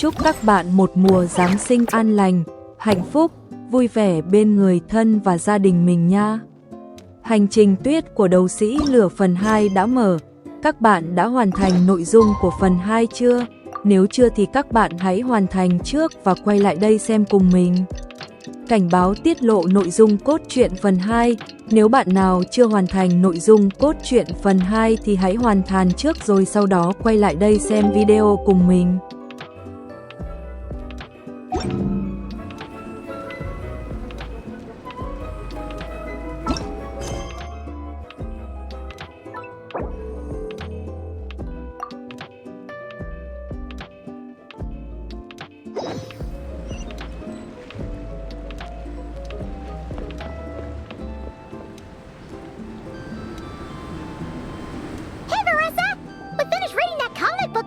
chúc các bạn một mùa Giáng sinh an lành, hạnh phúc, vui vẻ bên người thân và gia đình mình nha. Hành trình tuyết của đấu sĩ lửa phần 2 đã mở. Các bạn đã hoàn thành nội dung của phần 2 chưa? Nếu chưa thì các bạn hãy hoàn thành trước và quay lại đây xem cùng mình. Cảnh báo tiết lộ nội dung cốt truyện phần 2. Nếu bạn nào chưa hoàn thành nội dung cốt truyện phần 2 thì hãy hoàn thành trước rồi sau đó quay lại đây xem video cùng mình.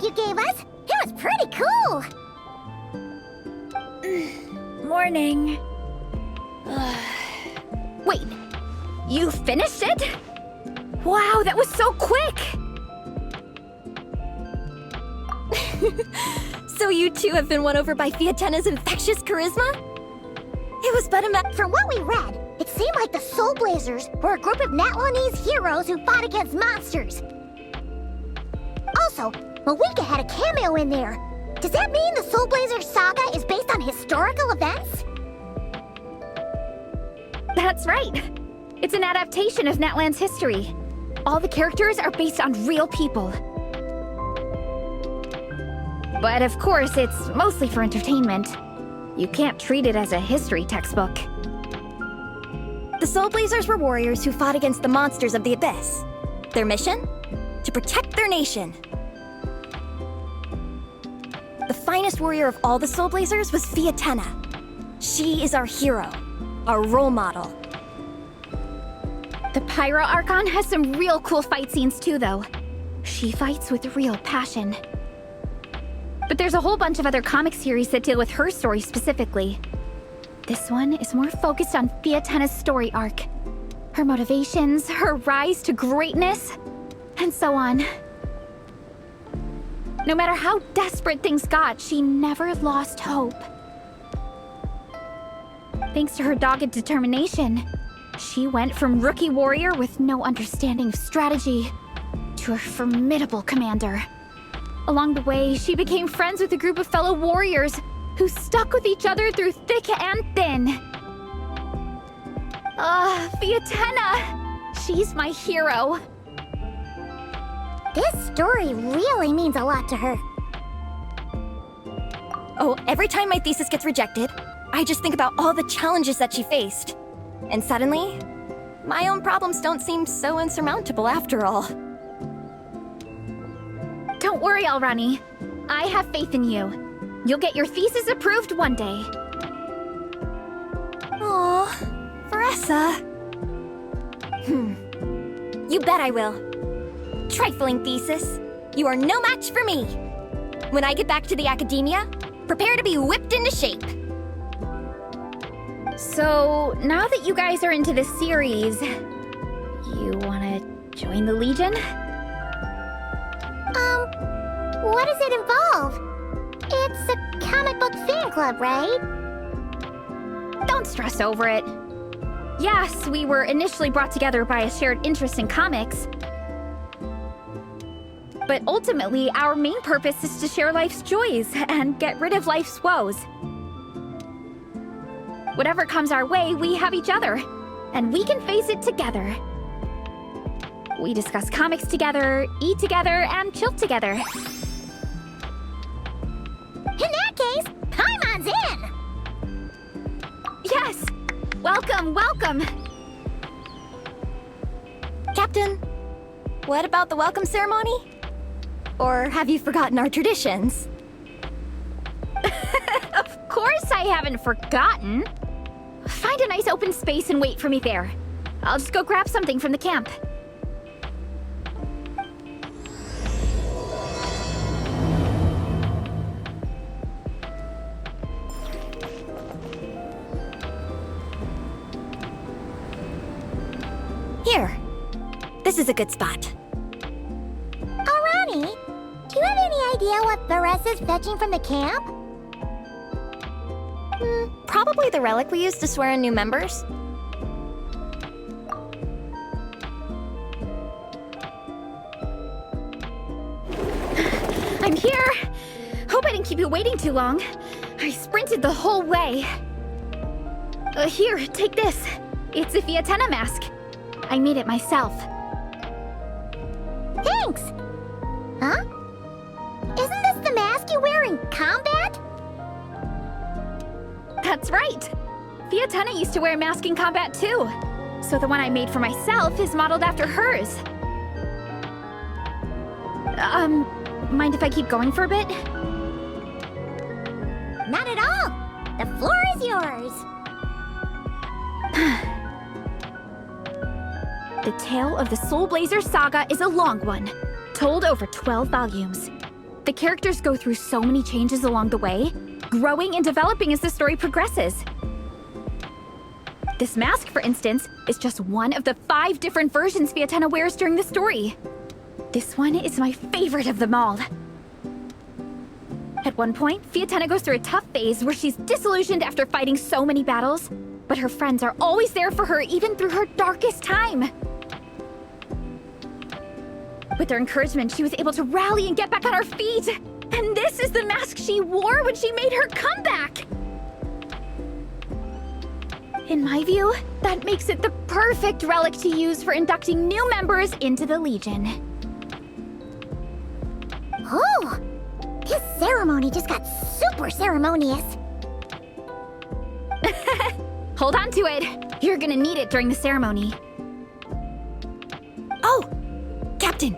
You gave us? It was pretty cool! Morning. Wait, you finished it? Wow, that was so quick! So you two have been won over by Fiatena's infectious charisma? It was but a From what we read, it seemed like the Soul Blazers were a group of Natlanese heroes who fought against monsters. Also, Malika had a cameo in there. Does that mean the Soul Blazer saga is based on historical events? That's right. It's an adaptation of Natlan's history. All the characters are based on real people. But of course, it's mostly for entertainment. You can't treat it as a history textbook. The Soul Blazers were warriors who fought against the monsters of the Abyss. Their mission? To protect their nation. The finest warrior of all the Soul Blazers was Fiatena. She is our hero, our role model. The Pyro Archon has some real cool fight scenes too, though. She fights with real passion. But there's a whole bunch of other comic series that deal with her story specifically. This one is more focused on Fiatena's story arc. Her motivations, her rise to greatness, and so on. No matter how desperate things got, she never lost hope. Thanks to her dogged determination, she went from rookie warrior with no understanding of strategy to a formidable commander. Along the way, she became friends with a group of fellow warriors who stuck with each other through thick and thin. Fiatena! She's my hero. This story really means a lot to her. Oh, every time my thesis gets rejected, I just think about all the challenges that she faced. And suddenly, my own problems don't seem so insurmountable after all. Don't worry, Alrani. I have faith in you. You'll get your thesis approved one day. Aw, Veressa. You bet I will. Trifling thesis, you are no match for me. When I get back to the academia, prepare to be whipped into shape. So, now that you guys are into this series, you wanna join the Legion? What does it involve? It's a comic book fan club, right? Don't stress over it. Yes, we were initially brought together by a shared interest in comics. But ultimately, our main purpose is to share life's joys and get rid of life's woes. Whatever comes our way, we have each other, and we can face it together. We discuss comics together, eat together, and chill together. In that case, Paimon's in! Yes! Welcome, welcome! Captain, what about the welcome ceremony? Or have you forgotten our traditions? Of course I haven't forgotten! Find a nice open space and wait for me there. I'll just go grab something from the camp. Here. This is a good spot. Alrani, do you have any idea what Veressa's fetching from the camp? Probably the relic we use to swear in new members. I'm here! Hope I didn't keep you waiting too long. I sprinted the whole way. Here, take this. It's a Fiatena mask. I made it myself. Thanks! Huh? Isn't this the mask you wear in combat? That's right! Fiatena used to wear a mask in combat too. So the one I made for myself is modeled after hers. Mind if I keep going for a bit? Not at all! The floor is yours! The tale of the Soul Blazer saga is a long one, told over 12 volumes. The characters go through so many changes along the way, growing and developing as the story progresses. This mask, for instance, is just one of the 5 different versions Fiatena wears during the story. This one is my favorite of them all. At one point, Fiatena goes through a tough phase where she's disillusioned after fighting so many battles, but her friends are always there for her even through her darkest time. With their encouragement, she was able to rally and get back on her feet. And this is the mask she wore when she made her comeback. In my view, that makes it the perfect relic to use for inducting new members into the Legion. Oh! This ceremony just got super ceremonious. Hold on to it. You're gonna need it during the ceremony. Oh! Captain,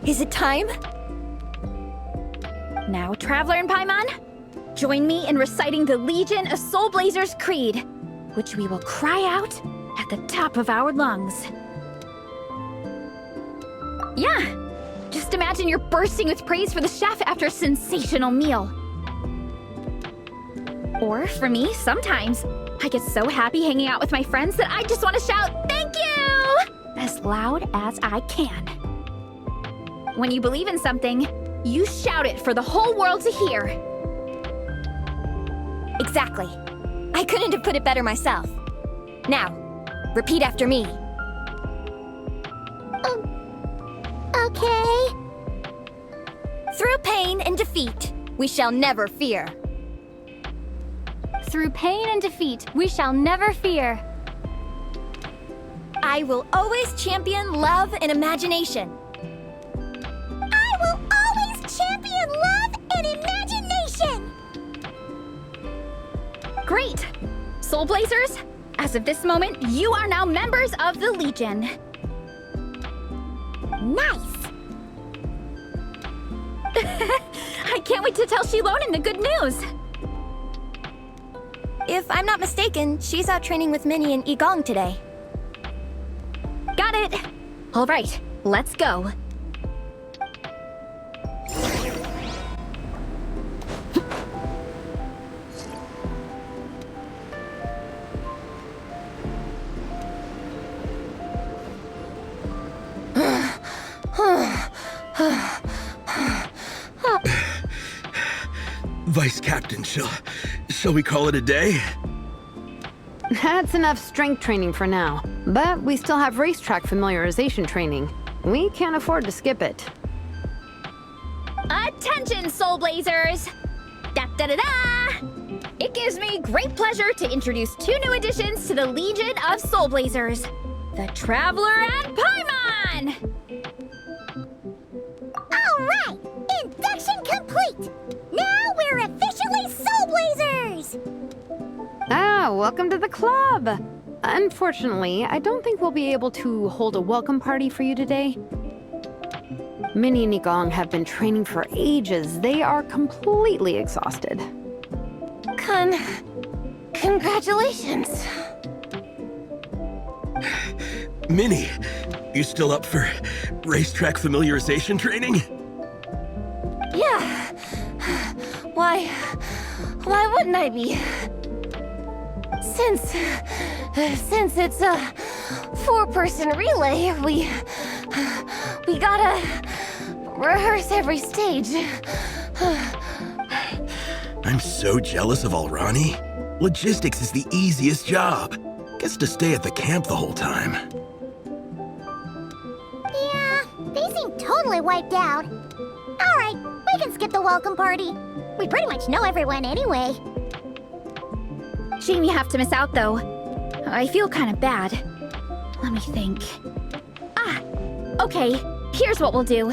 is it time? Now, Traveler and Paimon, join me in reciting the Legion of Soul Blazers Creed, which we will cry out at the top of our lungs. Yeah, just imagine you're bursting with praise for the chef after a sensational meal. Or, for me, sometimes, I get so happy hanging out with my friends that I just want to shout, "Thank you!" as loud as I can. When you believe in something, you shout it for the whole world to hear. Exactly. I couldn't have put it better myself. Now, repeat after me. Okay. Through pain and defeat, we shall never fear. Through pain and defeat, we shall never fear. I will always champion love and imagination. I will always champion love and imagination! Great! Soul Blazers, as of this moment, you are now members of the Legion. Nice! I can't wait to tell Shilonen the good news! If I'm not mistaken, she's out training with Minnie and Igong today. Got it! All right, let's go. Vice Captain, shall we call it a day? That's enough strength training for now, but we still have racetrack familiarization training. We can't afford to skip it. Attention, Soul Blazers! Da-da-da-da! It gives me great pleasure to introduce 2 new additions to the Legion of Soul Blazers, the Traveler and Paimon! Alright! Induction complete! Now we're officially Soul Blazers! Ah, welcome to the club! Unfortunately, I don't think we'll be able to hold a welcome party for you today. Minnie and Igong have been training for ages. They are completely exhausted. Congratulations. Minnie, you still up for racetrack familiarization training? Yeah. Why wouldn't I be? Since it's a 4-person relay, we gotta rehearse every stage. I'm so jealous of Alrani. Logistics is the easiest job. Gets to stay at the camp the whole time. Yeah, they seem totally wiped out. Alright, we can skip the welcome party. We pretty much know everyone anyway. Shame you have to miss out, though. I feel kind of bad. Let me think. Okay, here's what we'll do.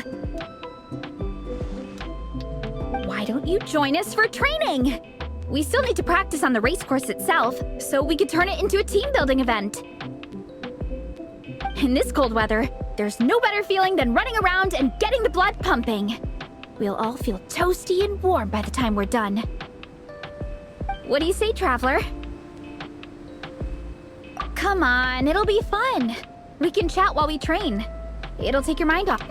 Why don't you join us for training? We still need to practice on the race course itself, so we could turn it into a team-building event. In this cold weather, there's no better feeling than running around and getting the blood pumping. We'll all feel toasty and warm by the time we're done. What do you say, Traveler? Come on, it'll be fun. We can chat while we train. It'll take your mind off.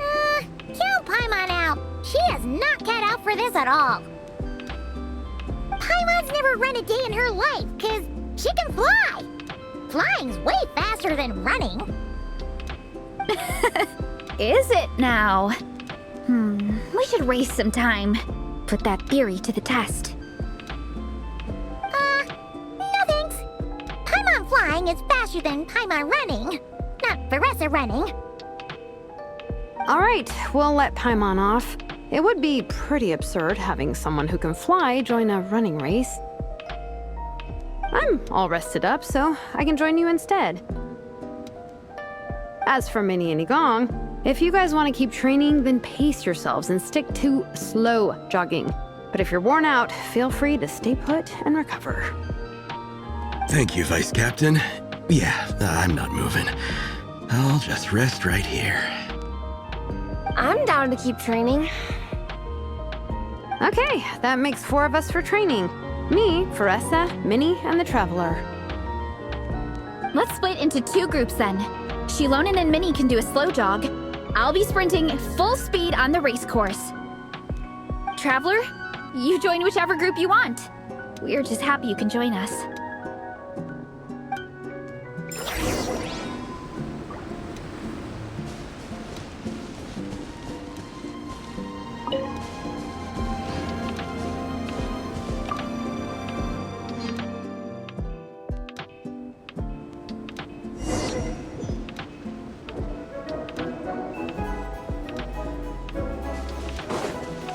Kill Paimon out. She is not cut out for this at all. Paimon's never run a day in her life, cause she can fly. Flying's way faster than running. Is it now? We should waste some time. Put that theory to the test. No thanks. Paimon flying is faster than Paimon running. Not Veressa running. All right, we'll let Paimon off. It would be pretty absurd having someone who can fly join a running race. I'm all rested up, so I can join you instead. As for Minnie and Igong, if you guys want to keep training, then pace yourselves and stick to slow jogging. But if you're worn out, feel free to stay put and recover. Thank you, Vice Captain. Yeah, I'm not moving. I'll just rest right here. I'm down to keep training. Okay, that makes 4 of us for training. Me, Veressa, Minnie, and the Traveler. Let's split into 2 groups then. Shilonen and Minnie can do a slow jog. I'll be sprinting full speed on the race course. Traveler, you join whichever group you want. We're just happy you can join us.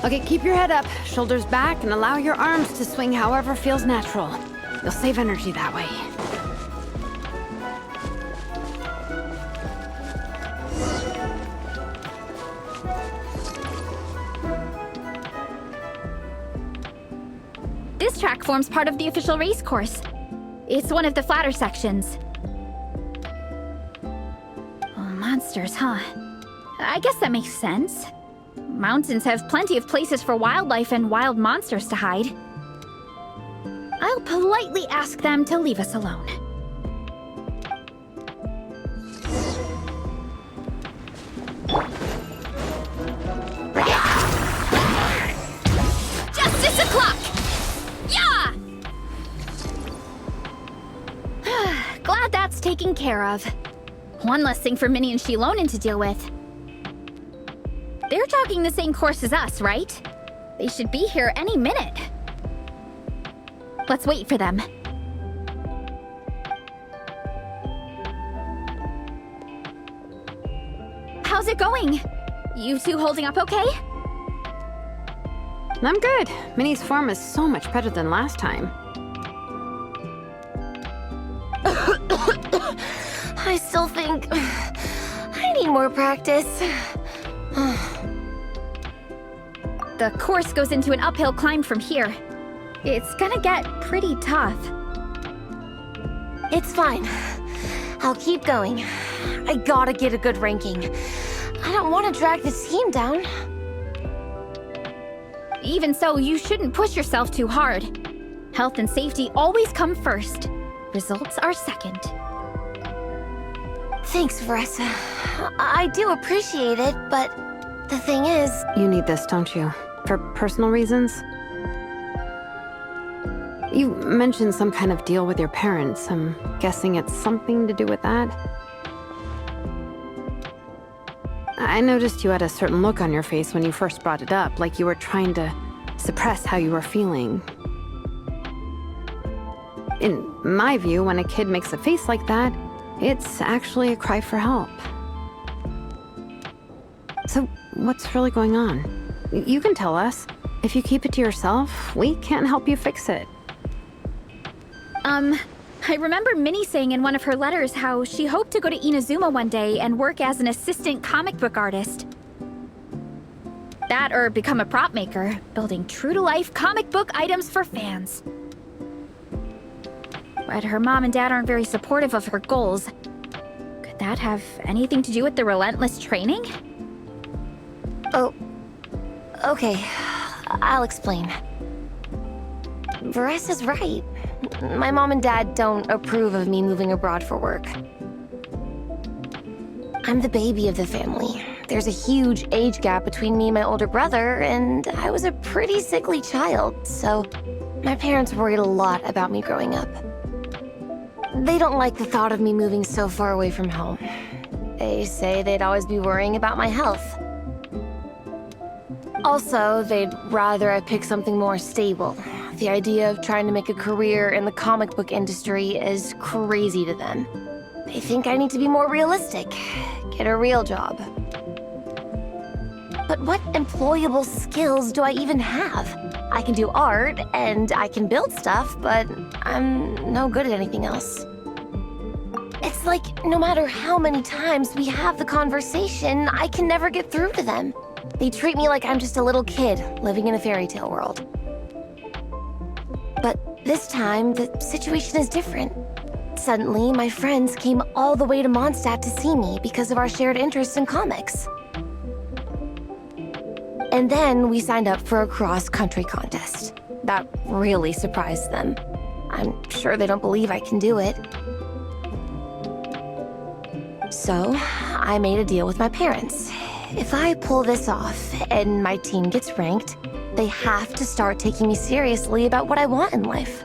Okay, keep your head up, shoulders back, and allow your arms to swing however feels natural. You'll save energy that way. This track forms part of the official race course. It's one of the flatter sections. Oh, monsters, huh? I guess that makes sense. Mountains have plenty of places for wildlife and wild monsters to hide. I'll politely ask them to leave us alone. Justice o'clock! Yeah! Glad that's taken care of. One less thing for Minnie and Shilonen to deal with. They're jogging the same course as us, right? They should be here any minute. Let's wait for them. How's it going? You two holding up okay? I'm good. Minnie's form is so much better than last time. I still think I need more practice. The course goes into an uphill climb from here. It's gonna get pretty tough. It's fine. I'll keep going. I gotta get a good ranking. I don't want to drag this team down. Even so, you shouldn't push yourself too hard. Health and safety always come first. Results are second. Thanks, Veressa. I do appreciate it, but the thing is... You need this, don't you? For personal reasons? You mentioned some kind of deal with your parents. I'm guessing it's something to do with that? I noticed you had a certain look on your face when you first brought it up, like you were trying to suppress how you were feeling. In my view, when a kid makes a face like that, it's actually a cry for help. So, what's really going on? You can tell us. If you keep it to yourself, we can't help you fix it. I remember Minnie saying in one of her letters how she hoped to go to Inazuma one day and work as an assistant comic book artist. That or become a prop maker, building true-to-life comic book items for fans. But her mom and dad aren't very supportive of her goals. Could that have anything to do with the relentless training? Oh, okay. I'll explain. Varesa's right. My mom and dad don't approve of me moving abroad for work. I'm the baby of the family. There's a huge age gap between me and my older brother, and I was a pretty sickly child, so my parents worried a lot about me growing up. They don't like the thought of me moving so far away from home. They say they'd always be worrying about my health. Also, they'd rather I pick something more stable. The idea of trying to make a career in the comic book industry is crazy to them. They think I need to be more realistic, get a real job. But what employable skills do I even have? I can do art, and I can build stuff, but I'm no good at anything else. It's like, no matter how many times we have the conversation, I can never get through to them. They treat me like I'm just a little kid living in a fairy tale world. But this time, the situation is different. Suddenly, my friends came all the way to Mondstadt to see me because of our shared interest in comics. And then we signed up for a cross-country contest. That really surprised them. I'm sure they don't believe I can do it. So, I made a deal with my parents. If I pull this off and my team gets ranked, they have to start taking me seriously about what I want in life.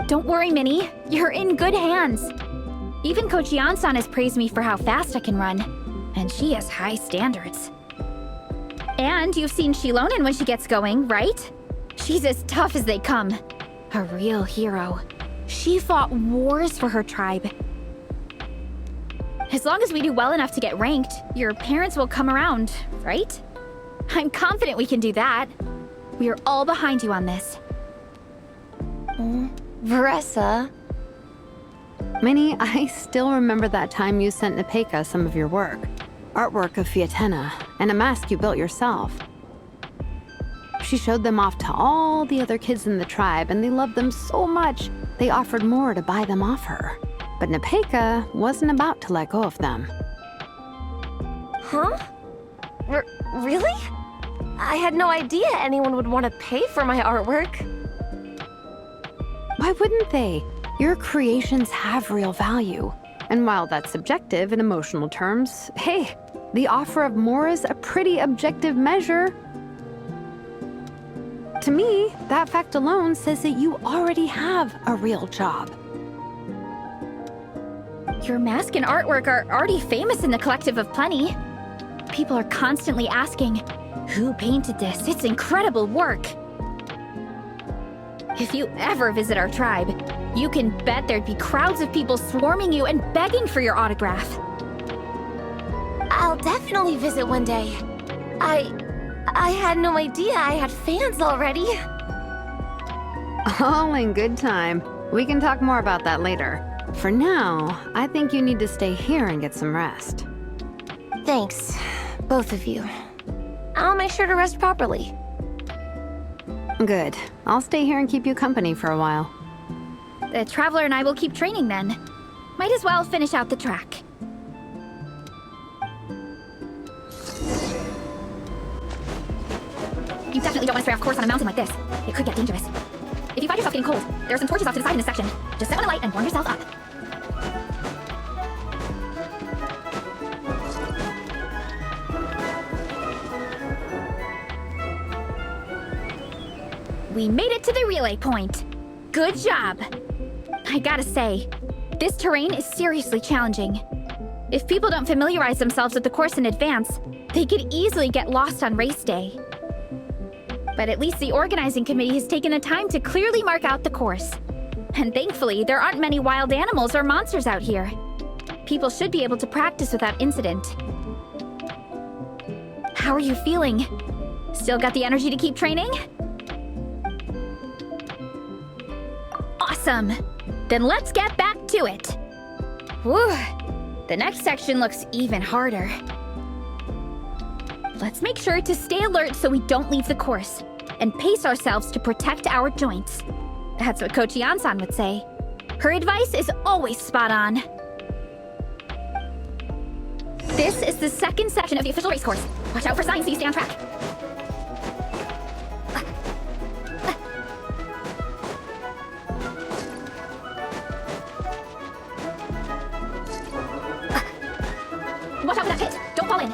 Don't worry, Minnie. You're in good hands. Even Coach Yan-san has praised me for how fast I can run. And she has high standards. And you've seen Shilonen when she gets going, right? She's as tough as they come. A real hero. She fought wars for her tribe. As long as we do well enough to get ranked, your parents will come around, right? I'm confident we can do that. We are all behind you on this. Varesa. Minnie, I still remember that time you sent Nepeka some of your work. Artwork of Fiatena, and a mask you built yourself. She showed them off to all the other kids in the tribe, and they loved them so much, they offered more to buy them off her. But Nepeka wasn't about to let go of them. Huh? Really? I had no idea anyone would want to pay for my artwork. Why wouldn't they? Your creations have real value. And while that's subjective in emotional terms, hey, the offer of more is a pretty objective measure. To me, that fact alone says that you already have a real job. Your mask and artwork are already famous in the Collective of Plenty. People are constantly asking, who painted this? It's incredible work. If you ever visit our tribe, you can bet there'd be crowds of people swarming you and begging for your autograph. I'll definitely visit one day. I had no idea I had fans already. All in good time. We can talk more about that later. For now, I think you need to stay here and get some rest. Thanks, both of you. I'll make sure to rest properly. Good. I'll stay here and keep you company for a while. The Traveler and I will keep training then. Might as well finish out the track. You definitely don't want to stray off course on a mountain like this. It could get dangerous. If you find yourself getting cold, there are some torches off to the side in this section. Just set one a light and warm yourself up. We made it to the relay point. Good job. I gotta say, this terrain is seriously challenging. If people don't familiarize themselves with the course in advance, they could easily get lost on race day. But at least the organizing committee has taken the time to clearly mark out the course. And thankfully, there aren't many wild animals or monsters out here. People should be able to practice without incident. How are you feeling? Still got the energy to keep training? Awesome! Then let's get back to it! Whew! The next section looks even harder. Let's make sure to stay alert so we don't leave the course, and pace ourselves to protect our joints. That's what Coach Yan-san would say. Her advice is always spot on. This is the second section of the official race course. Watch out for signs so you stay on track. Watch out for that pit. Don't fall in.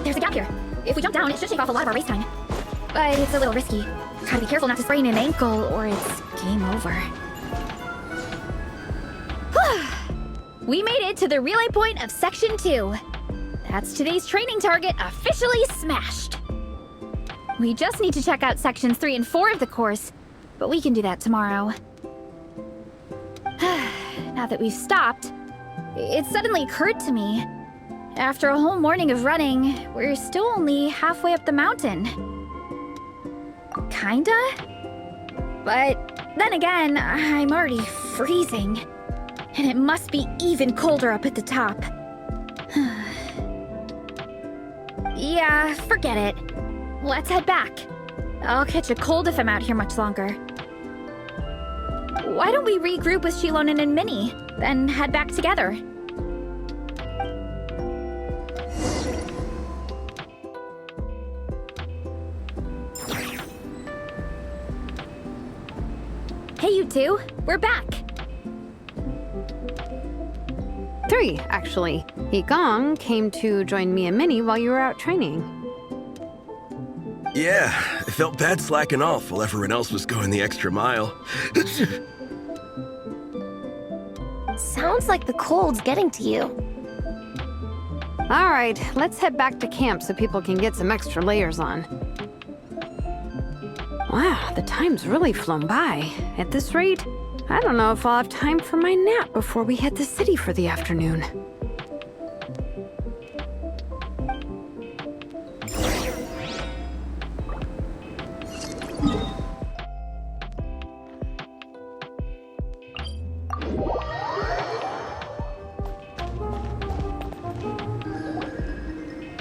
There's a gap here. If we jump down, it should shave off a lot of our race time. But it's a little risky. Gotta be careful not to sprain an ankle, or it's game over. We made it to the relay point of Section 2. That's today's training target officially smashed. We just need to check out Sections 3 and 4 of the course, but we can do that tomorrow. Now that we've stopped, it suddenly occurred to me. After a whole morning of running, we're still only halfway up the mountain. Kinda? But then again, I'm already freezing. And it must be even colder up at the top. Yeah, forget it. Let's head back. I'll catch a cold if I'm out here much longer. Why don't we regroup with Shilonen and Minnie, then head back together? Hey, you two. We're back. 3, actually. Igong came to join me and Minnie while you were out training. Yeah, I felt bad slacking off while everyone else was going the extra mile. Sounds like the cold's getting to you. All right, let's head back to camp so people can get some extra layers on. Wow, the time's really flown by. At this rate, I don't know if I'll have time for my nap before we hit the city for the afternoon.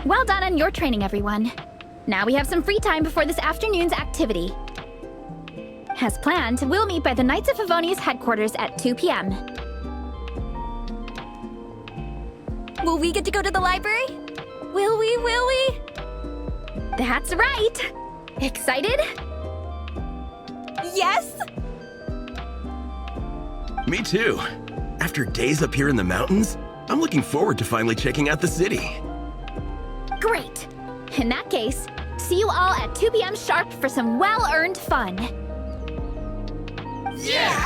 Well done on your training, everyone. Now we have some free time before this afternoon's activity. As planned, we'll meet by the Knights of Favonius headquarters at 2 p.m. Will we get to go to the library? Will we? That's right! Excited? Yes! Me too. After days up here in the mountains, I'm looking forward to finally checking out the city. Great! In that case, see you all at 2 p.m. sharp for some well-earned fun. Yeah!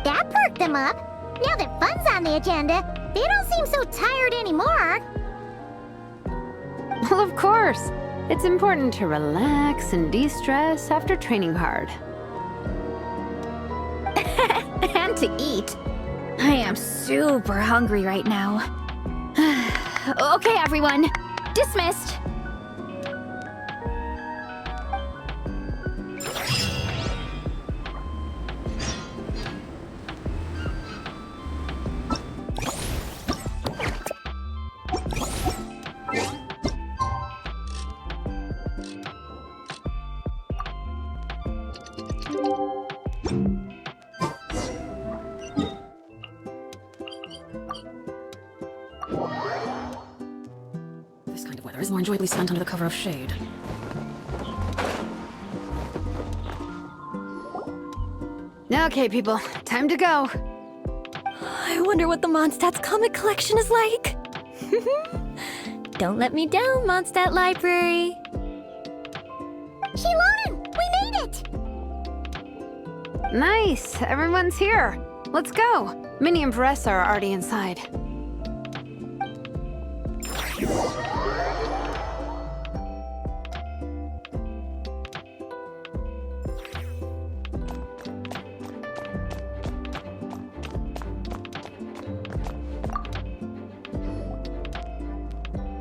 That perked them up. Now that fun's on the agenda, they don't seem so tired anymore. Well, of course. It's important to relax and de-stress after training hard. And to eat. I am super hungry right now. Okay, everyone. Dismissed. This kind of weather is more enjoyably spent under the cover of shade. Okay, people, time to go. I wonder what the Mondstadt's comic collection is like. Don't let me down, Mondstadt Library. Shilonen, we made it! Nice, everyone's here. Let's go. Minnie and Varessa are already inside.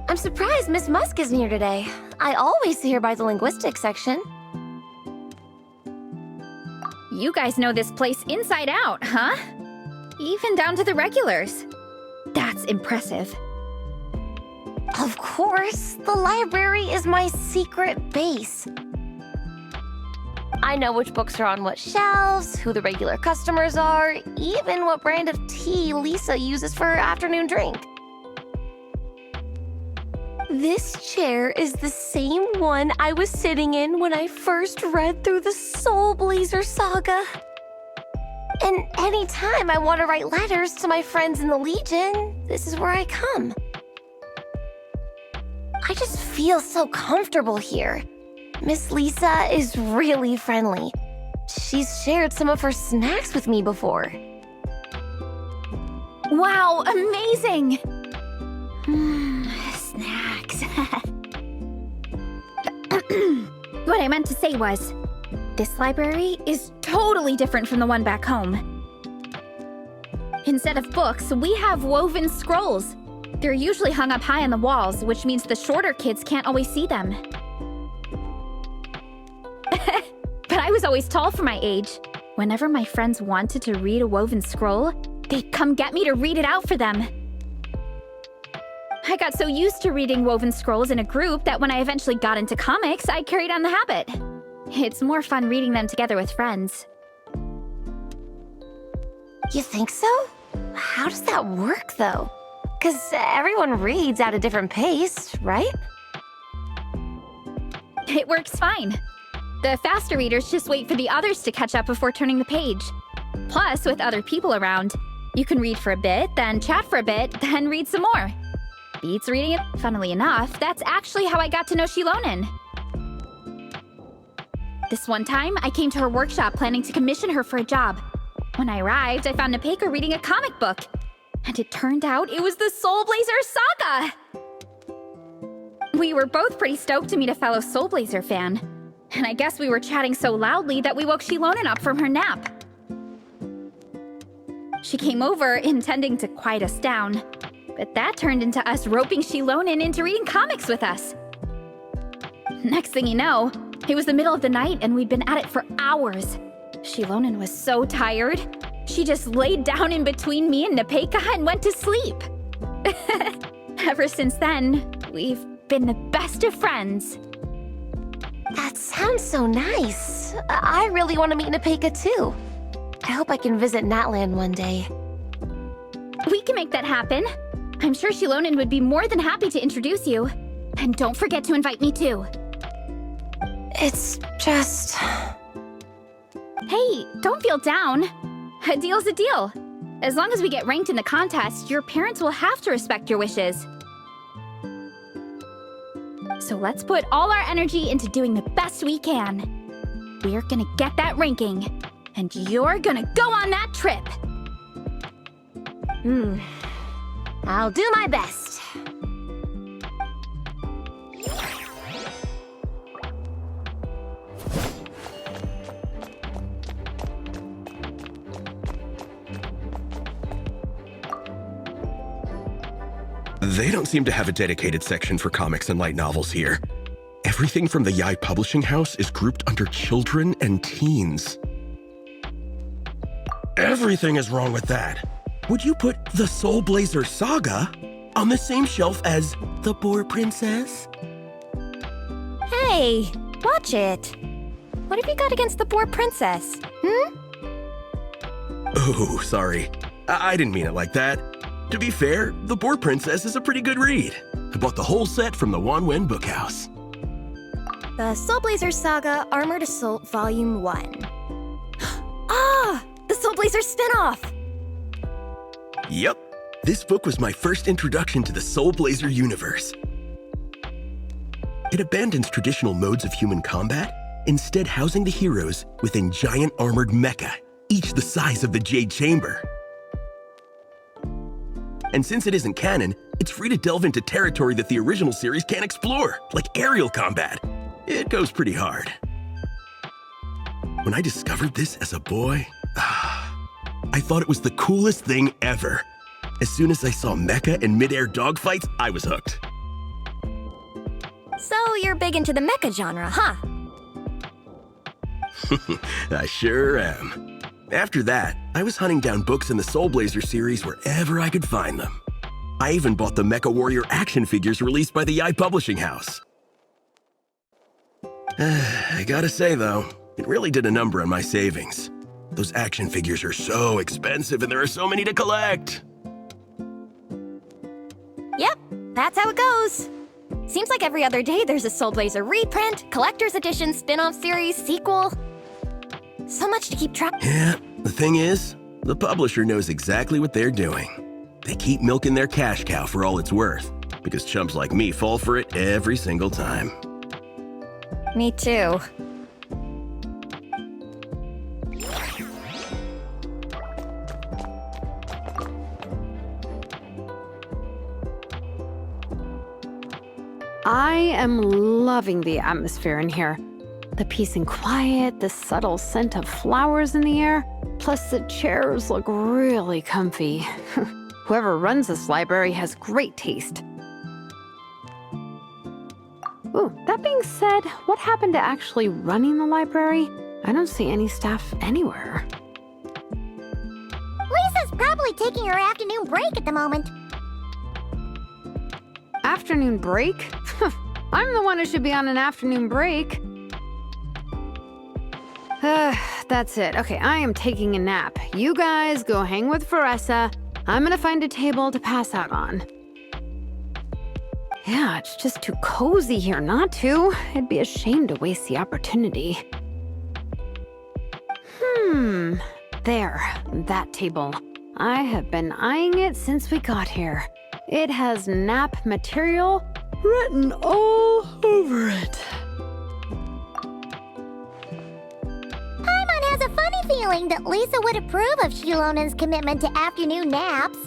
I'm surprised Miss Musk isn't here today. I always see her by the linguistics section. You guys know this place inside out, huh? Even down to the regulars. That's impressive. Of course, the library is my secret base. I know which books are on what shelves, who the regular customers are, even what brand of tea Lisa uses for her afternoon drink. This chair is the same one I was sitting in when I first read through the Soul Blazer saga. And anytime I want to write letters to my friends in the Legion, this is where I come. I just feel so comfortable here. Miss Lisa is really friendly. She's shared some of her snacks with me before. Wow, amazing! Snacks. What I meant to say was, this library is totally different from the one back home. Instead of books, we have woven scrolls. They're usually hung up high on the walls, which means the shorter kids can't always see them. But I was always tall for my age. Whenever my friends wanted to read a woven scroll, they'd come get me to read it out for them. I got so used to reading woven scrolls in a group that when I eventually got into comics, I carried on the habit. It's more fun reading them together with friends. You think so? How does that work, though? Because everyone reads at a different pace, right? It works fine. The faster readers just wait for the others to catch up before turning the page. Plus, with other people around, you can read for a bit, then chat for a bit, then read some more. Beats reading it. Funnily enough, that's actually how I got to know Shilonen. This one time, I came to her workshop planning to commission her for a job. When I arrived, I found Nepeka reading a comic book. And it turned out it was the Soul Blazer saga! We were both pretty stoked to meet a fellow Soul Blazer fan. And I guess we were chatting so loudly that we woke Shilonen up from her nap. She came over intending to quiet us down. But that turned into us roping Shilonen into reading comics with us. Next thing you know, it was the middle of the night and we'd been at it for hours. Shilonen was so tired, she just laid down in between me and Nepeka and went to sleep. Ever since then, we've been the best of friends. That sounds so nice. I really want to meet Nepeka too. I hope I can visit Natland one day. We can make that happen. I'm sure Shilonen would be more than happy to introduce you. And don't forget to invite me too. It's just... Hey, don't feel down. A deal's a deal. As long as we get ranked in the contest, your parents will have to respect your wishes. So let's put all our energy into doing the best we can. We're gonna get that ranking, and you're gonna go on that trip. I'll do my best. They don't seem to have a dedicated section for comics and light novels here. Everything from the Yai Publishing House is grouped under children and teens. Everything is wrong with that. Would you put the Soul Blazer saga on the same shelf as The Boar Princess? Hey, watch it. What have you got against the Boar Princess? Oh, sorry. I didn't mean it like that. To be fair, The Boar Princess is a pretty good read. I bought the whole set from the Wanwen Bookhouse. The Soul Blazer Saga Armored Assault Volume 1. Ah! The Soul Blazer spin-off! Yep. This book was my first introduction to the Soul Blazer universe. It abandons traditional modes of human combat, instead housing the heroes within giant armored mecha, each the size of the Jade Chamber. And since it isn't canon, It's free to delve into territory that the original series can't explore, like aerial combat. It goes pretty hard. When I discovered this as a boy, I thought it was the coolest thing ever. As soon as I saw mecha and mid-air dogfights, I was hooked. So you're big into the mecha genre, huh? I sure am. After that, I was hunting down books in the Soul Blazer series wherever I could find them. I even bought the Mecha Warrior action figures released by the Yai Publishing House. I gotta say though, it really did a number on my savings. Those action figures are so expensive and there are so many to collect. Yep, that's how it goes. Seems like every other day there's a Soul Blazer reprint, collector's edition, spin-off series, sequel. So much to keep track. Yeah, the thing is, the publisher knows exactly what they're doing. They keep milking their cash cow for all it's worth, because chumps like me fall for it every single time. Me too. I am loving the atmosphere in here. The peace and quiet, the subtle scent of flowers in the air, plus the chairs look really comfy. Whoever runs this library has great taste. Ooh, that being said, what happened to actually running the library? I don't see any staff anywhere. Lisa's probably taking her afternoon break at the moment. Afternoon break? I'm the one who should be on an afternoon break. That's it. Okay, I am taking a nap. You guys go hang with Faressa. I'm gonna find a table to pass out on. Yeah, it's just too cozy here not to. It'd be a shame to waste the opportunity. There, that table. I have been eyeing it since we got here. It has nap material written all over it. Paimon has a funny feeling that Lisa would approve of Shilonen's commitment to afternoon naps.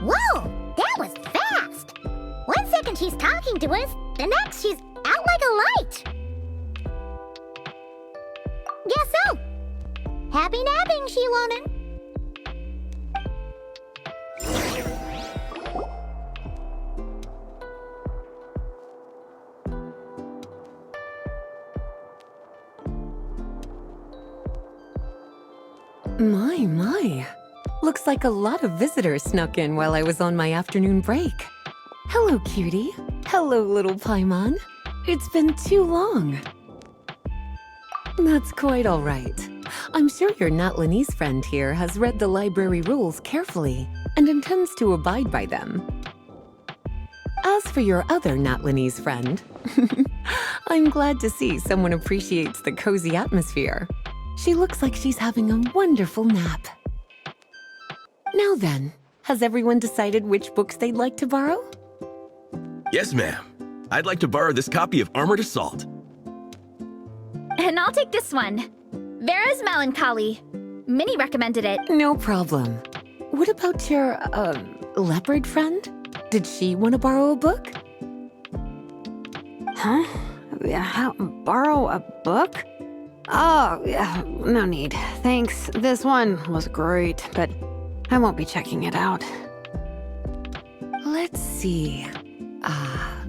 Whoa, that was fast! 1 second she's talking to us, the next she's out like a light. Guess so. Happy napping, Shilonen. My. Looks like a lot of visitors snuck in while I was on my afternoon break. Hello, cutie. Hello, little Paimon. It's been too long. That's quite all right. I'm sure your Natlanese friend here has read the library rules carefully and intends to abide by them. As for your other Natlanese friend, I'm glad to see someone appreciates the cozy atmosphere. She looks like she's having a wonderful nap. Now then, has everyone decided which books they'd like to borrow? Yes, ma'am. I'd like to borrow this copy of Armored Assault. And I'll take this one. Vera's Melancholy. Minnie recommended it. No problem. What about your, leopard friend? Did she want to borrow a book? Huh? Borrow a book? Oh, yeah, no need. Thanks. This one was great, but I won't be checking it out. Let's see.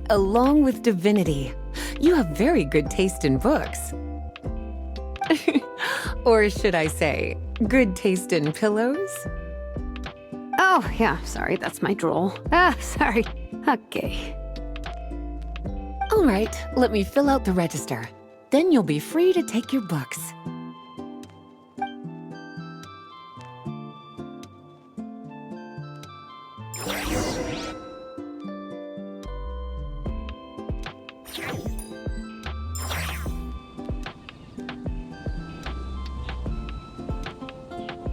Along with Divinity, you have very good taste in books. Or should I say, good taste in pillows? Oh, yeah, sorry, that's my drool. Sorry. Okay. All right, let me fill out the register. Then you'll be free to take your books.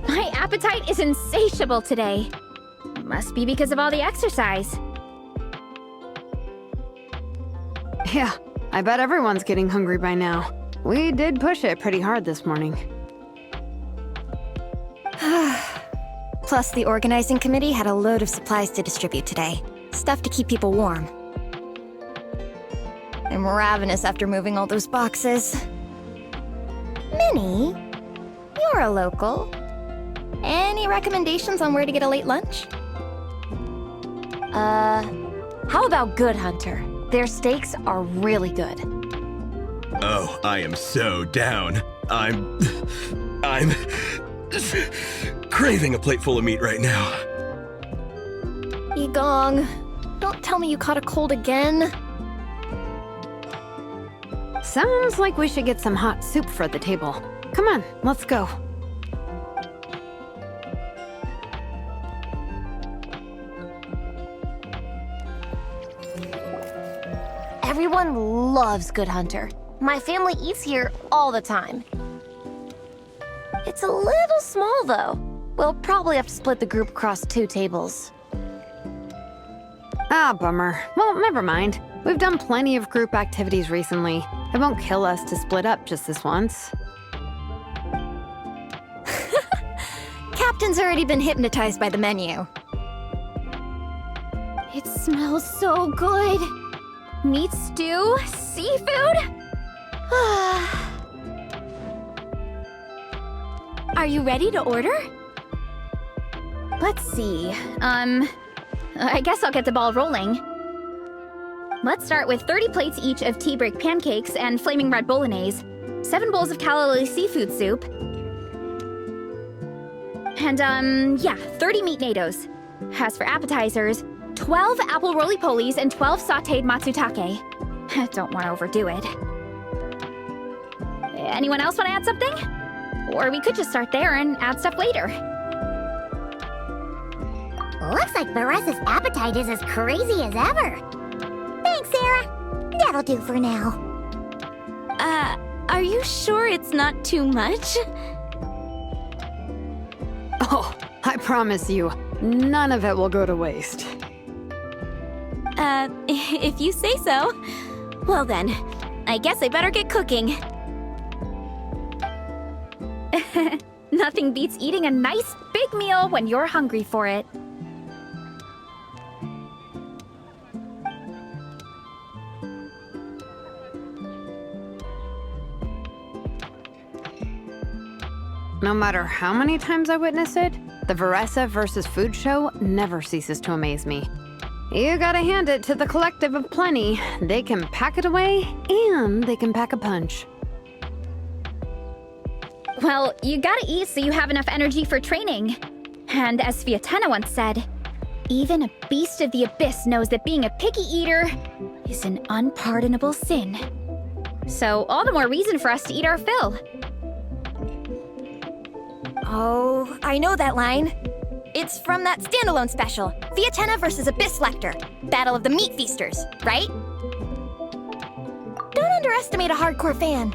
My appetite is insatiable today. Must be because of all the exercise. Yeah, I bet everyone's getting hungry by now. We did push it pretty hard this morning. Plus, the organizing committee had a load of supplies to distribute today. Stuff to keep people warm. I'm ravenous after moving all those boxes. Minnie, you're a local. Any recommendations on where to get a late lunch? How about Good Hunter? Their steaks are really good. Oh, I am so down. I'm craving a plate full of meat right now. Igong, don't tell me you caught a cold again. Sounds like we should get some hot soup for the table. Come on, let's go. Everyone loves Good Hunter. My family eats here all the time. It's a little small, though. We'll probably have to split the group across 2 tables. Ah, bummer. Well, never mind. We've done plenty of group activities recently. It won't kill us to split up just this once. Captain's already been hypnotized by the menu. It smells so good. Meat stew? Seafood? Are you ready to order? Let's see. I guess I'll get the ball rolling. Let's start with 30 plates each of tea break pancakes and flaming red bolognese, 7 bowls of calla seafood soup, and 30 meat nados. As for appetizers, 12 apple roly-polies and 12 sautéed matsutake. Don't want to overdo it. Anyone else want to add something? Or we could just start there and add stuff later. Looks like Baressa's appetite is as crazy as ever. Thanks, Sarah. That'll do for now. Are you sure it's not too much? Oh, I promise you, none of it will go to waste. If you say so. Well then, I guess I better get cooking. Nothing beats eating a nice big meal when you're hungry for it. No matter how many times I witness it, the Veressa versus Food show never ceases to amaze me. You gotta hand it to the collective of plenty. They can pack it away, and they can pack a punch. Well, you gotta eat so you have enough energy for training. And as Vietena once said, even a beast of the abyss knows that being a picky eater is an unpardonable sin. So all the more reason for us to eat our fill. Oh, I know that line. It's from that standalone special, Vietena versus Abyss Lecter, Battle of the Meat Feasters, right? Don't underestimate a hardcore fan.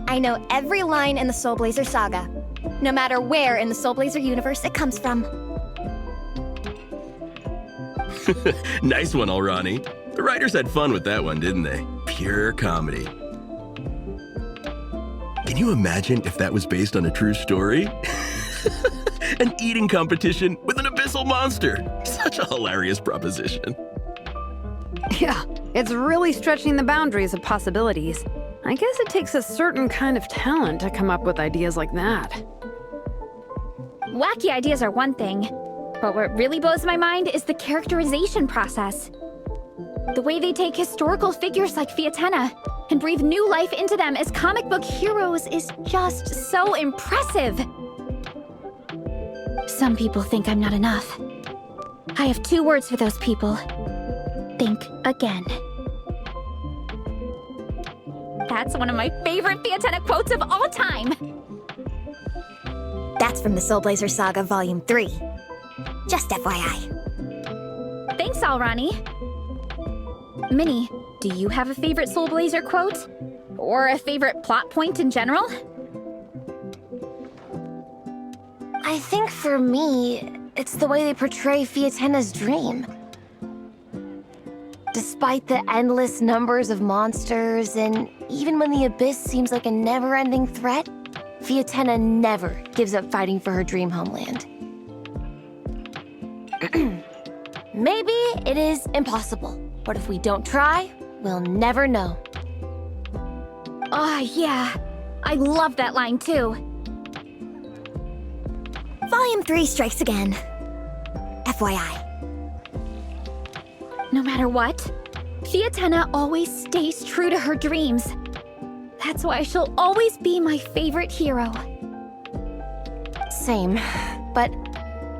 I know every line in the Soul Blazer saga, no matter where in the Soul Blazer universe it comes from. Nice one, Alrani. The writers had fun with that one, didn't they? Pure comedy. Can you imagine if that was based on a true story? An eating competition with an abyssal monster. Such a hilarious proposition. Yeah, it's really stretching the boundaries of possibilities. I guess it takes a certain kind of talent to come up with ideas like that. Wacky ideas are one thing, but what really blows my mind is the characterization process. The way they take historical figures like Vietena and breathe new life into them as comic book heroes is just so impressive. Some people think I'm not enough. I have 2 words for those people. Think again. That's one of my favorite Vietena quotes of all time. That's from the Soul Blazer Saga Volume 3. Just FYI. Thanks, Alrani. Minnie, do you have a favorite Soul Blazer quote? Or a favorite plot point in general? I think for me, it's the way they portray Fietena's dream. Despite the endless numbers of monsters, and even when the abyss seems like a never-ending threat, Fiatenna never gives up fighting for her dream homeland. Maybe it is impossible, but if we don't try, we'll never know. Oh, yeah. I love that line too. Volume 3 strikes again. FYI. No matter what, Fiatenna always stays true to her dreams. That's why she'll always be my favorite hero. Same, but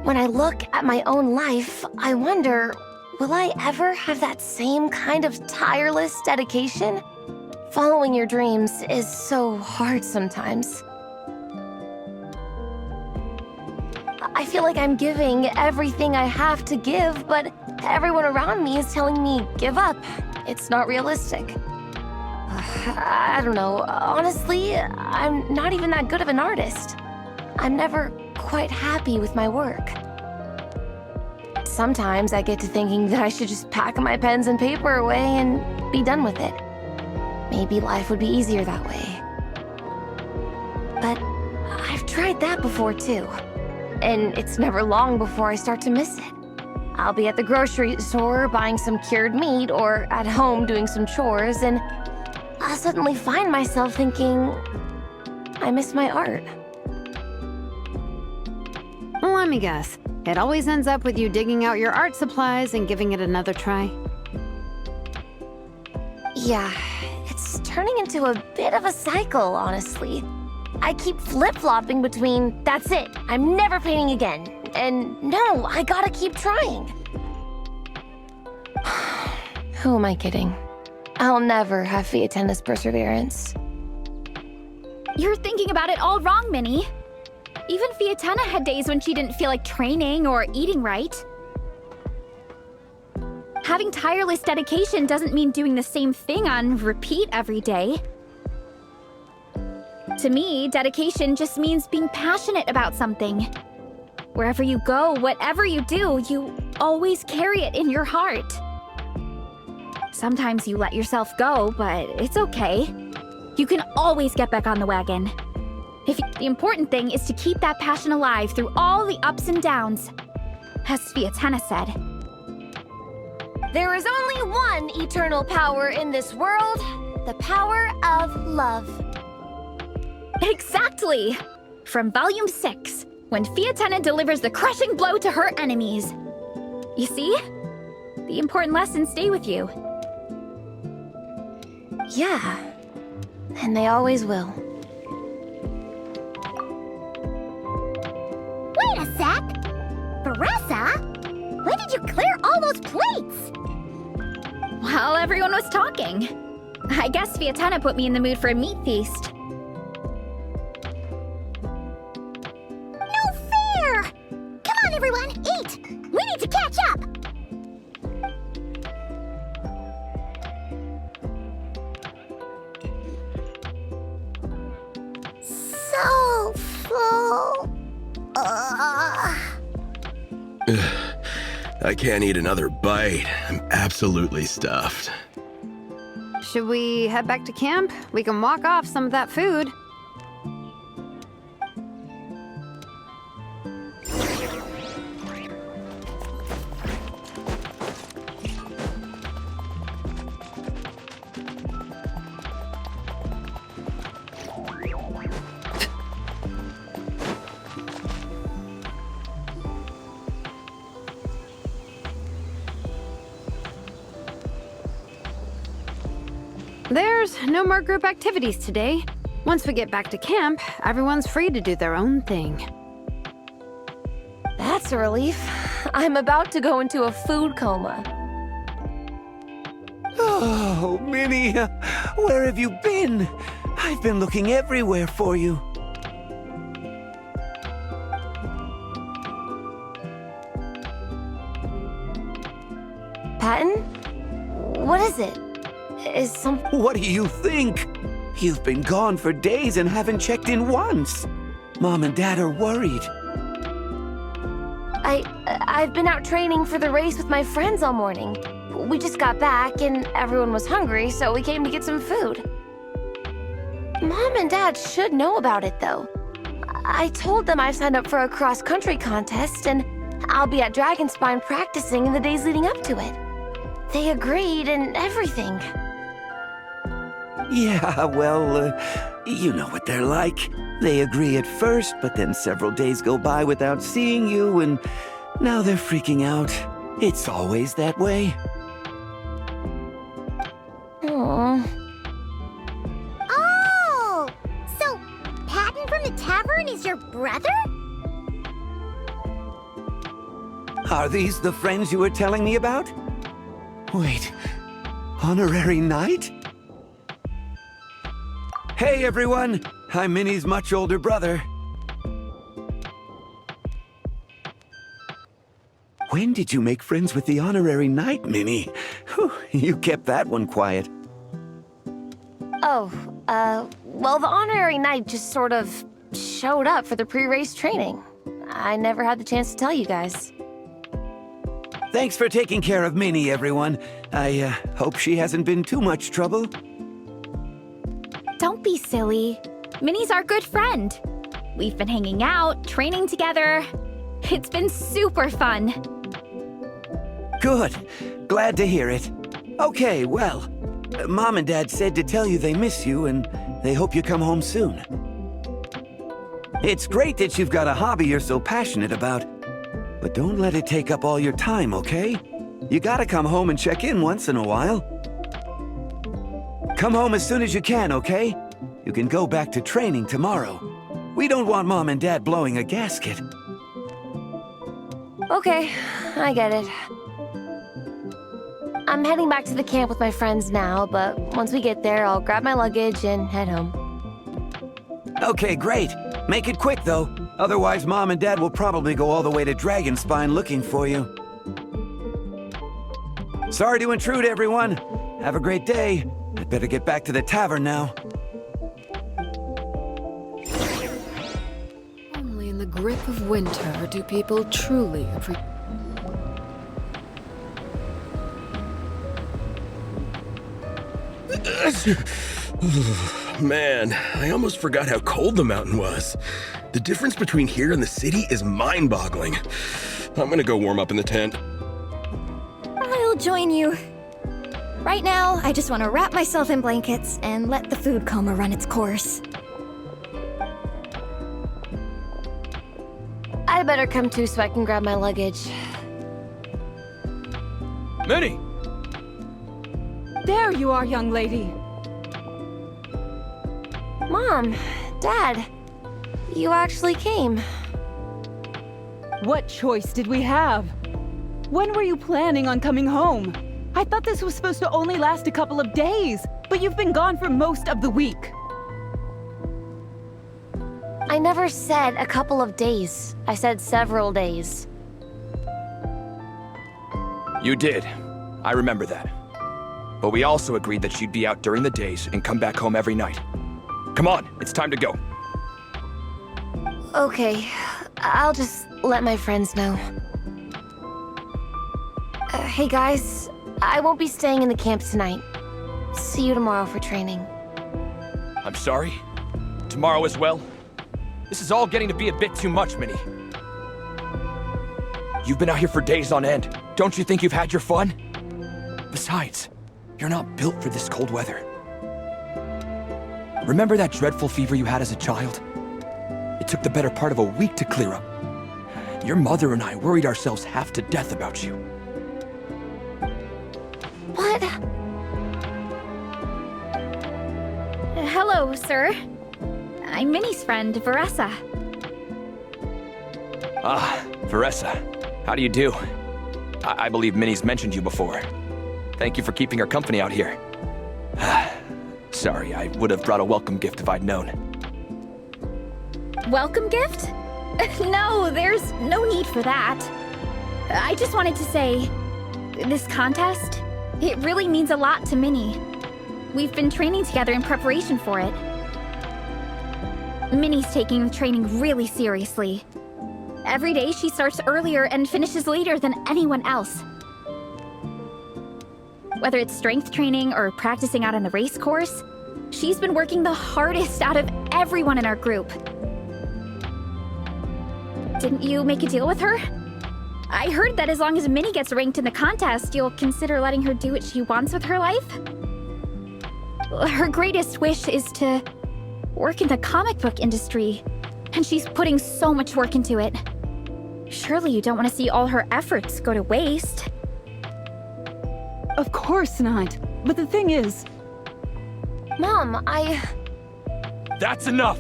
when I look at my own life, I wonder, will I ever have that same kind of tireless dedication? Following your dreams is so hard sometimes. I feel like I'm giving everything I have to give, but everyone around me is telling me, give up. It's not realistic. I don't know. Honestly, I'm not even that good of an artist. I'm never quite happy with my work. Sometimes I get to thinking that I should just pack my pens and paper away and be done with it. Maybe life would be easier that way. But I've tried that before too. And it's never long before I start to miss it. I'll be at the grocery store buying some cured meat or at home doing some chores, and I'll suddenly find myself thinking, I miss my art. Let me guess. It always ends up with you digging out your art supplies and giving it another try. Yeah, it's turning into a bit of a cycle, honestly. I keep flip-flopping between, that's it, I'm never painting again, and no, I gotta keep trying. Who am I kidding? I'll never have Fiatenna's perseverance. You're thinking about it all wrong, Minnie. Even Fiatenna had days when she didn't feel like training or eating right. Having tireless dedication doesn't mean doing the same thing on repeat every day. To me, dedication just means being passionate about something. Wherever you go, whatever you do, you always carry it in your heart. Sometimes you let yourself go, but it's okay. You can always get back on the wagon. The important thing is to keep that passion alive through all the ups and downs. As Fiatenna said. There is only one eternal power in this world, the power of love. Exactly! From Volume 6, when Fiatenna delivers the crushing blow to her enemies. You see? The important lessons stay with you. Yeah, and they always will. Wait a sec! Baressa? When did you clear all those plates? While everyone was talking. I guess Fiatenna put me in the mood for a meat feast. No fair! Come on, everyone, eat! We need to catch up! So full. I can't eat another bite. I'm absolutely stuffed. Should we head back to camp? We can walk off some of that food. There's no more group activities today. Once we get back to camp, everyone's free to do their own thing. That's a relief. I'm about to go into a food coma. Oh, Minnie, where have you been? I've been looking everywhere for you. Patton? What is it? Is some... What do you think? You've been gone for days and haven't checked in once. Mom and Dad are worried. I've been out training for the race with my friends all morning. We just got back and everyone was hungry, so we came to get some food. Mom and Dad should know about it, though. I told them I signed up for a cross-country contest and I'll be at Dragonspine practicing in the days leading up to it. They agreed and everything. Yeah, well, you know what they're like. They agree at first, but then several days go by without seeing you, and now they're freaking out. It's always that way. Aww. Oh! So, Patton from the tavern is your brother? Are these the friends you were telling me about? Wait, honorary knight? Hey everyone, I'm Minnie's much older brother. When did you make friends with the honorary knight, Minnie? Whew, you kept that one quiet. Oh, well, the honorary knight just sort of showed up for the pre-race training. I never had the chance to tell you guys. Thanks for taking care of Minnie, everyone. I hope she hasn't been too much trouble. Don't be silly. Minnie's our good friend. We've been hanging out, training together. It's been super fun. Good. Glad to hear it. Okay, well, Mom and Dad said to tell you they miss you and they hope you come home soon. It's great that you've got a hobby you're so passionate about, but don't let it take up all your time, okay? You gotta come home and check in once in a while. Come home as soon as you can, okay? You can go back to training tomorrow. We don't want Mom and Dad blowing a gasket. Okay, I get it. I'm heading back to the camp with my friends now, but once we get there, I'll grab my luggage and head home. Okay, great. Make it quick, though. Otherwise, Mom and Dad will probably go all the way to Dragonspine looking for you. Sorry to intrude, everyone. Have a great day. I'd better get back to the tavern now. Only in the grip of winter do people truly appreciate. Man, I almost forgot how cold the mountain was. The difference between here and the city is mind-boggling. I'm gonna go warm up in the tent. I'll join you. Right now, I just want to wrap myself in blankets and let the food coma run its course. I better come too so I can grab my luggage. Minnie! There you are, young lady. Mom, Dad, you actually came. What choice did we have? When were you planning on coming home? I thought this was supposed to only last a couple of days, but you've been gone for most of the week. I never said a couple of days. I said several days. You did. I remember that. But we also agreed that you'd be out during the days and come back home every night. Come on, it's time to go. Okay, I'll just let my friends know. Hey guys, I won't be staying in the camp tonight. See you tomorrow for training. I'm sorry. Tomorrow as well. This is all getting to be a bit too much, Minnie. You've been out here for days on end. Don't you think you've had your fun? Besides, you're not built for this cold weather. Remember that dreadful fever you had as a child? It took the better part of a week to clear up. Your mother and I worried ourselves half to death about you. What? Hello, sir. I'm Minnie's friend, Veressa. Ah, Veressa. How do you do? I believe Minnie's mentioned you before. Thank you for keeping her company out here. Sorry, I would have brought a welcome gift if I'd known. Welcome gift? No, there's no need for that. I just wanted to say, this contest, it really means a lot to Minnie. We've been training together in preparation for it. Minnie's taking the training really seriously. Every day she starts earlier and finishes later than anyone else. Whether it's strength training or practicing out on the race course, she's been working the hardest out of everyone in our group. Didn't you make a deal with her? I heard that as long as Minnie gets ranked in the contest, you'll consider letting her do what she wants with her life? Her greatest wish is to work in the comic book industry, and she's putting so much work into it. Surely you don't want to see all her efforts go to waste. Of course not. But the thing is... Mom, That's enough!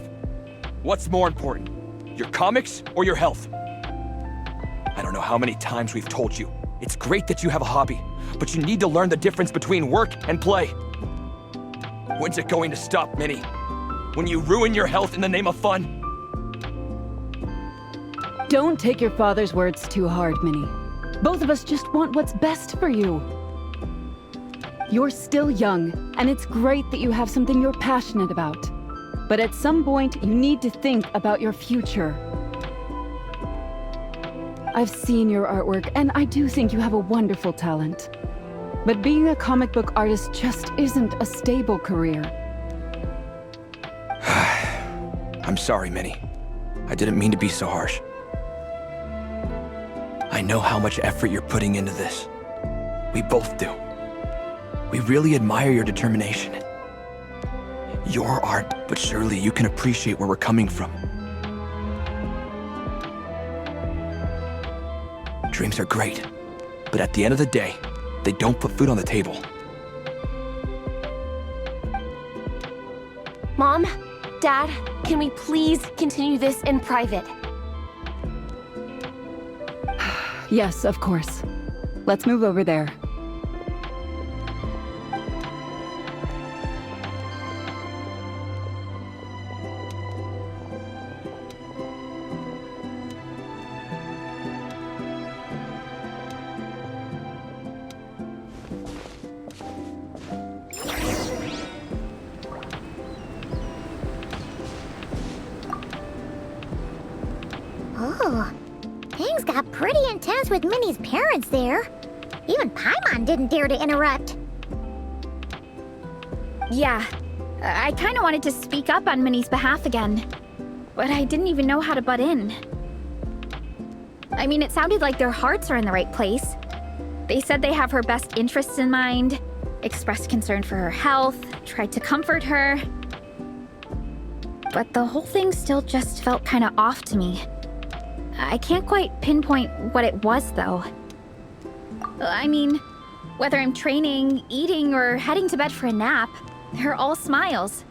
What's more important? Your comics or your health? I don't know how many times we've told you. It's great that you have a hobby, but you need to learn the difference between work and play. When's it going to stop, Minnie? When you ruin your health in the name of fun? Don't take your father's words too hard, Minnie. Both of us just want what's best for you. You're still young, and it's great that you have something you're passionate about. But at some point, you need to think about your future. I've seen your artwork, and I do think you have a wonderful talent. But being a comic book artist just isn't a stable career. I'm sorry, Minnie. I didn't mean to be so harsh. I know how much effort you're putting into this. We both do. We really admire your determination. Your art, but surely you can appreciate where we're coming from. Dreams are great, but at the end of the day, they don't put food on the table. Mom, Dad, can we please continue this in private? Yes, of course. Let's move over there. Oh, things got pretty intense with Minnie's parents there. Even Paimon didn't dare to interrupt. Yeah, I kind of wanted to speak up on Minnie's behalf again, but I didn't even know how to butt in. I mean, it sounded like their hearts are in the right place. They said they have her best interests in mind, expressed concern for her health, tried to comfort her. But the whole thing still just felt kind of off to me. I can't quite pinpoint what it was, though. I mean, whether I'm training, eating, or heading to bed for a nap, they're all smiles.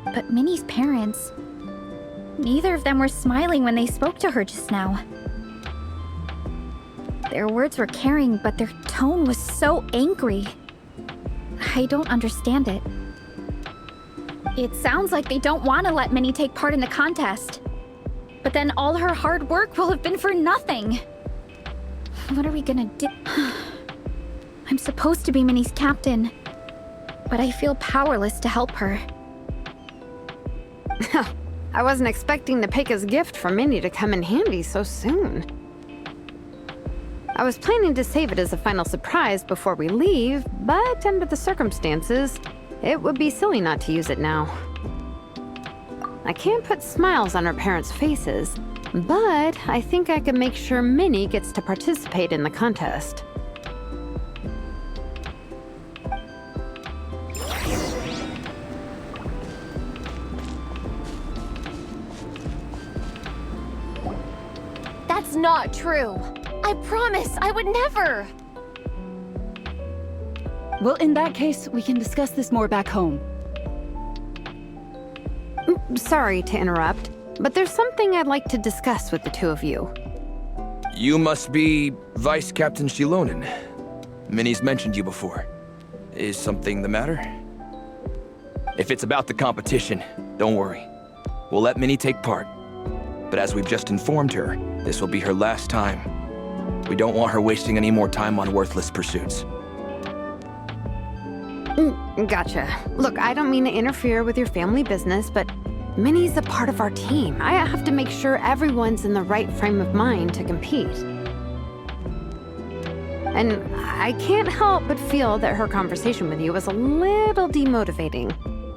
But Minnie's parents, neither of them were smiling when they spoke to her just now. Their words were caring, but their tone was so angry. I don't understand it. It sounds like they don't want to let Minnie take part in the contest. But then all her hard work will have been for nothing. What are we gonna do? I'm supposed to be Minnie's captain, but I feel powerless to help her. I wasn't expecting the Pekka's gift for Minnie to come in handy so soon. I was planning to save it as a final surprise before we leave, but under the circumstances, it would be silly not to use it now. I can't put smiles on her parents' faces, but I think I can make sure Minnie gets to participate in the contest. That's not true. I promise I would never. Well, in that case, we can discuss this more back home. Sorry to interrupt, but there's something I'd like to discuss with the two of you. You must be Vice Captain Shilonen. Minnie's mentioned you before. Is something the matter? If it's about the competition, don't worry. We'll let Minnie take part. But as we've just informed her, this will be her last time. We don't want her wasting any more time on worthless pursuits. Gotcha. Look, I don't mean to interfere with your family business, but Minnie's a part of our team. I have to make sure everyone's in the right frame of mind to compete. And I can't help but feel that her conversation with you was a little demotivating.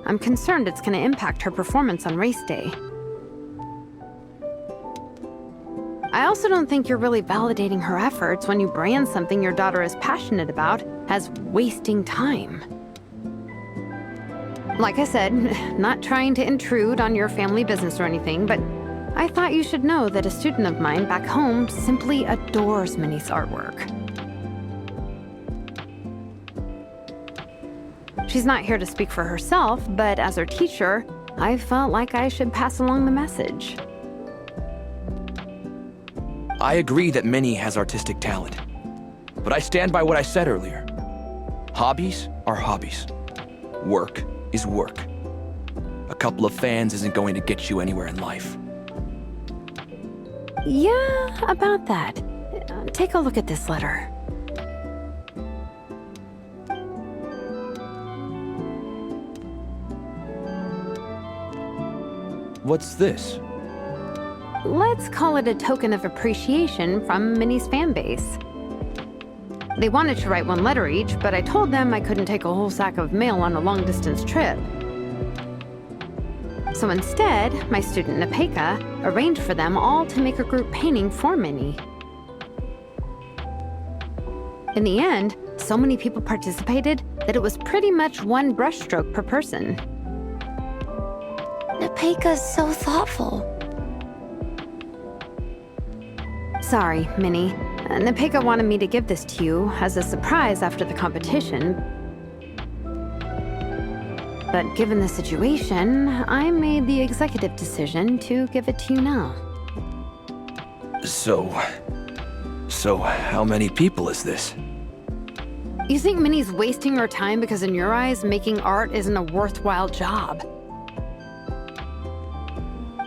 I'm concerned it's going to impact her performance on race day. I also don't think you're really validating her efforts when you brand something your daughter is passionate about as wasting time. Like I said, not trying to intrude on your family business or anything, but I thought you should know that a student of mine back home simply adores Minnie's artwork. She's not here to speak for herself, but as her teacher, I felt like I should pass along the message. I agree that Minnie has artistic talent, but I stand by what I said earlier. Hobbies are hobbies. Work is work. A couple of fans isn't going to get you anywhere in life. Yeah, about that. Take a look at this letter. What's this? Let's call it a token of appreciation from Minnie's fan base. They wanted to write one letter each, but I told them I couldn't take a whole sack of mail on a long-distance trip. So instead, my student Napeka arranged for them all to make a group painting for Minnie. In the end, so many people participated that it was pretty much one brushstroke per person. Napeka's so thoughtful. Sorry, Minnie. Napeka wanted me to give this to you as a surprise after the competition. But given the situation, I made the executive decision to give it to you now. So how many people is this? You think Minnie's wasting her time because in your eyes, making art isn't a worthwhile job?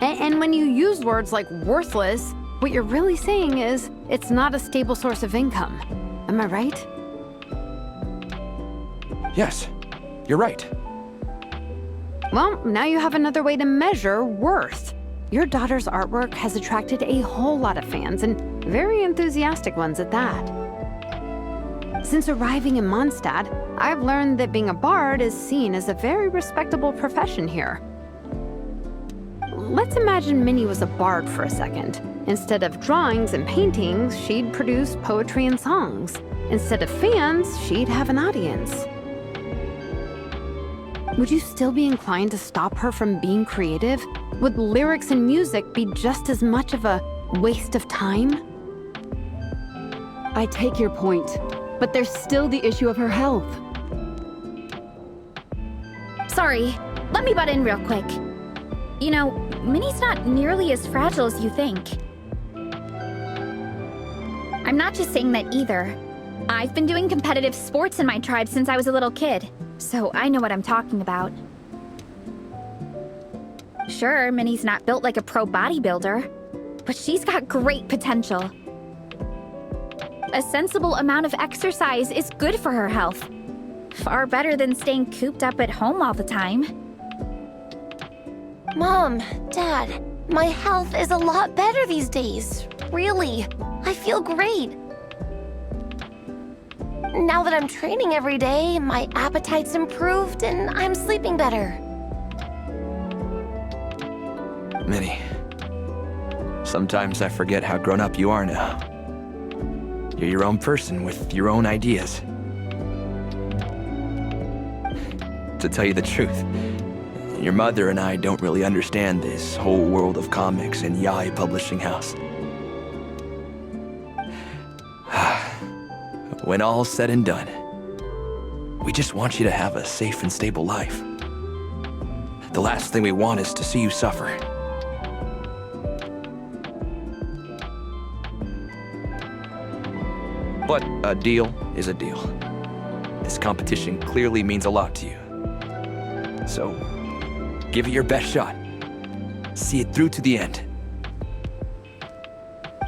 And when you use words like worthless, what you're really saying is, it's not a stable source of income. Am I right? Yes, you're right. Well, now you have another way to measure worth. Your daughter's artwork has attracted a whole lot of fans, and very enthusiastic ones at that. Since arriving in Mondstadt, I've learned that being a bard is seen as a very respectable profession here. Let's imagine Minnie was a bard for a second. Instead of drawings and paintings, she'd produce poetry and songs. Instead of fans, she'd have an audience. Would you still be inclined to stop her from being creative? Would lyrics and music be just as much of a waste of time? I take your point, but there's still the issue of her health. Sorry, let me butt in real quick. You know, Minnie's not nearly as fragile as you think. I'm not just saying that either. I've been doing competitive sports in my tribe since I was a little kid, so I know what I'm talking about. Sure, Minnie's not built like a pro bodybuilder, but she's got great potential. A sensible amount of exercise is good for her health. Far better than staying cooped up at home all the time. Mom, Dad, my health is a lot better these days. Really, I feel great. Now that I'm training every day, my appetite's improved and I'm sleeping better. Minnie, sometimes I forget how grown up you are now. You're your own person with your own ideas. To tell you the truth, your mother and I don't really understand this whole world of comics and yaoi publishing house. When all's said and done, we just want you to have a safe and stable life. The last thing we want is to see you suffer. But a deal is a deal. This competition clearly means a lot to you. So, give it your best shot. See it through to the end.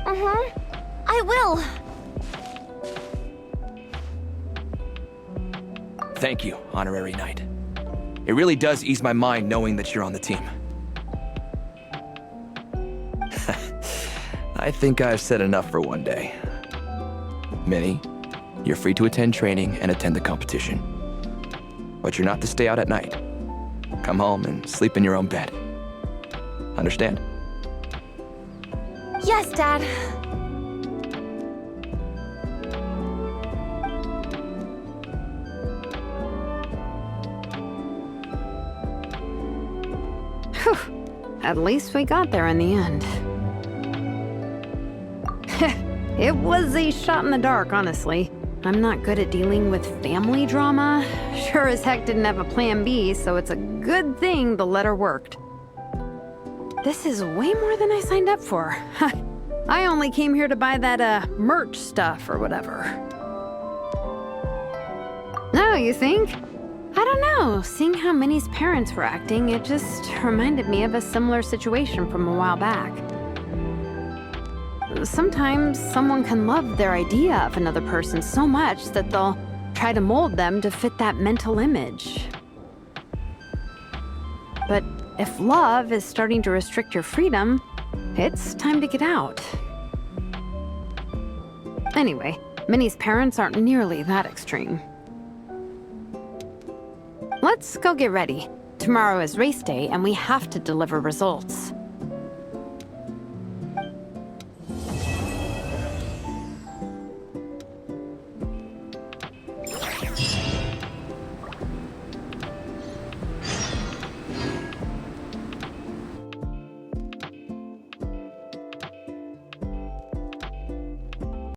I will. Thank you, Honorary Knight. It really does ease my mind knowing that you're on the team. I think I've said enough for one day. Minnie, You're free to attend training and attend the competition. But you're not to stay out at night. Come home and sleep in your own bed. Understand? Yes, Dad. Whew. At least we got there in the end. It was a shot in the dark, honestly. I'm not good at dealing with family drama. Sure as heck didn't have a plan B, so it's a good thing the letter worked. This is way more than I signed up for. I only came here to buy that, merch stuff or whatever. No, you think? I don't know. Seeing how Minnie's parents were acting, it just reminded me of a similar situation from a while back. Sometimes someone can love their idea of another person so much that they'll try to mold them to fit that mental image. But if love is starting to restrict your freedom, it's time to get out. Anyway, Minnie's parents aren't nearly that extreme. Let's go get ready. Tomorrow is race day and we have to deliver results.